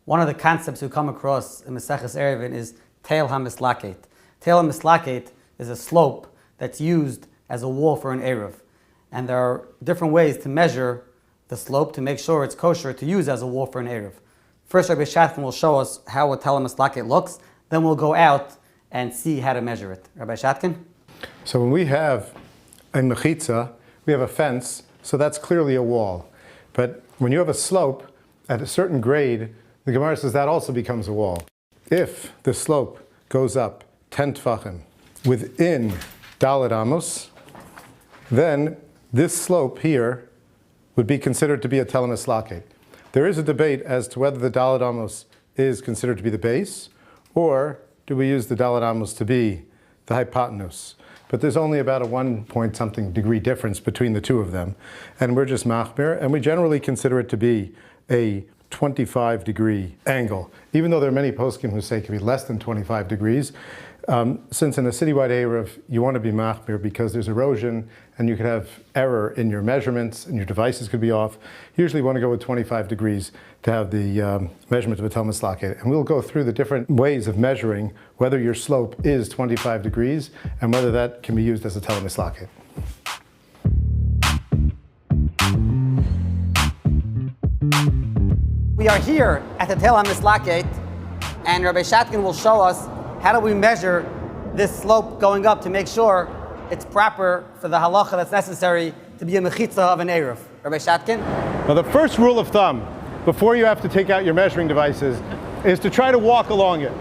One of the concepts we come across in Maseches Eruvin is Tel-Hamislaket. Tel-Hamislaket is a slope that's used as a wall for an Eruv. And there are different ways to measure the slope to make sure it's kosher to use as a wall for an Eruv. First, Rabbi Shatkin will show us how a Tel-Hamislaket looks, then we'll go out and see how to measure it. Rabbi Shatkin? So when we have a mechitza, we have a fence, so that's clearly a wall. But when you have a slope at a certain grade, the Gemara says that also becomes a wall. If the slope goes up 10 tfachim within Dalet Amos, then this slope here would be considered to be a Tel-Hamislaket. There is a debate as to whether the Dalet Amos is considered to be the base, or do we use the Dalet Amos to be the hypotenuse. But there's only about a 1-point-something degree difference between the two of them. And we're just machmir, and we generally consider it to be a 25-degree angle, even though there are many poskim who say it can be less than 25 degrees. Since in a citywide Eruv, you want to be machmir because there's erosion and you could have error in your measurements and your devices could be off. Usually you want to go with 25 degrees to have the measurement of a Tel-Hamislaket. And we'll go through the different ways of measuring whether your slope is 25 degrees and whether that can be used as a Tel-Hamislaket. We are here at the Tel-Hamislaket, and Rabbi Shatkin will show us how do we measure this slope going up to make sure it's proper for the halacha that's necessary to be a mechitza of an Eruv. Rabbi Shatkin? Now the first rule of thumb, before you have to take out your measuring devices, is to try to walk along it.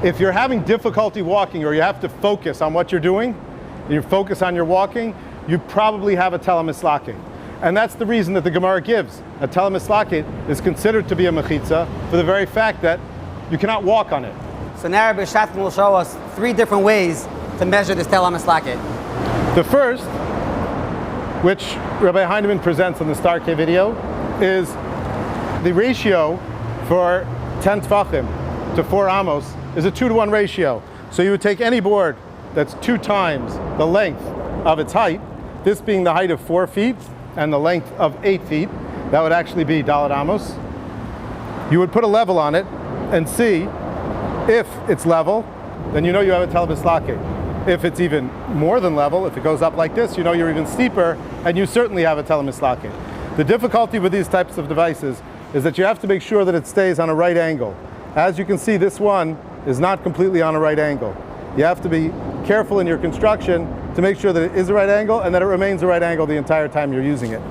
If you're having difficulty walking or you have to focus on what you're doing, you focus on your walking, you probably have a Tel-Hamislaket. And that's the reason that the Gemara gives. A Tel-Hamislaket is considered to be a mechitza for the very fact that you cannot walk on it. So now Rabbi Shatkin will show us 3 different ways to measure this Tel-Hamislaket. The first, which Rabbi Heinemann presents in the Star K video, is the ratio for 10 tfachim to 4 amos is a 2-to-1 ratio. So you would take any board that's 2 times the length of its height, this being the height of 4 feet and the length of 8 feet, that would actually be Dalet Amos. You would put a level on it and see if it's level, then you know you have a Tel-Hamislaket. If it's even more than level, if it goes up like this, you know you're even steeper, and you certainly have a Tel-Hamislaket. The difficulty with these types of devices is that you have to make sure that it stays on a right angle. As you can see, this one is not completely on a right angle. You have to be careful in your construction to make sure that it is a right angle and that it remains a right angle the entire time you're using it.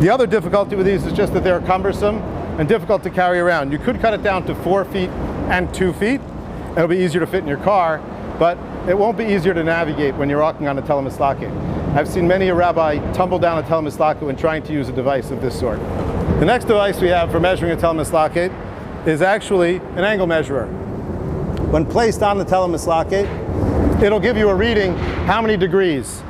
The other difficulty with these is just that they're cumbersome and difficult to carry around. You could cut it down to 4 feet and 2 feet. It'll be easier to fit in your car, but it won't be easier to navigate when you're walking on a Tel-Hamislaket. I've seen many a rabbi tumble down a Tel-Hamislaket when trying to use a device of this sort. The next device we have for measuring a Tel-Hamislaket is actually an angle measurer. When placed on the Tel-Hamislaket, it'll give you a reading how many degrees.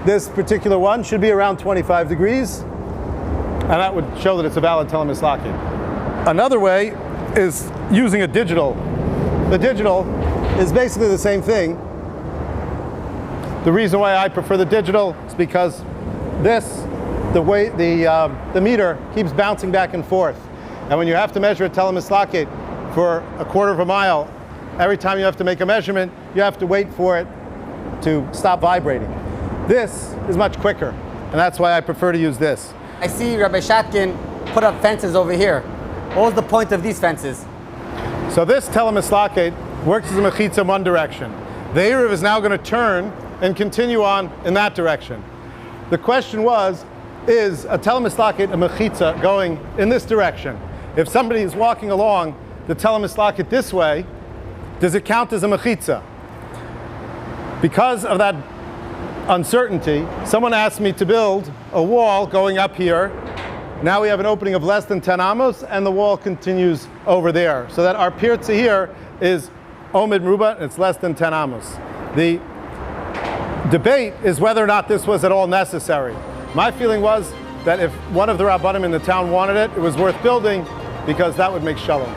This particular one should be around 25 degrees, and that would show that it's a valid Tel-Hamislaket. Another way is using a digital. The digital is basically the same thing. The reason why I prefer the digital is because the meter keeps bouncing back and forth. And when you have to measure a Tel-Hamislaket for a quarter of a mile, every time you have to make a measurement, you have to wait for it to stop vibrating. This is much quicker, and that's why I prefer to use this. I see Rabbi Shatkin put up fences over here. What was the point of these fences? So this Tel-Hamislaket works as a mechitza in one direction. The Eruv is now going to turn and continue on in that direction. The question was, is a Tel-Hamislaket a mechitza going in this direction? If somebody is walking along the Tel-Hamislaket this way, does it count as a mechitza? Because of that uncertainty, someone asked me to build a wall going up here. Now we have an opening of less than 10 amos, and the wall continues over there. So that our pirza here is omid meruba, and it's less than 10 amos. The debate is whether or not this was at all necessary. My feeling was that if one of the rabbanim in the town wanted it, it was worth building because that would make shalom.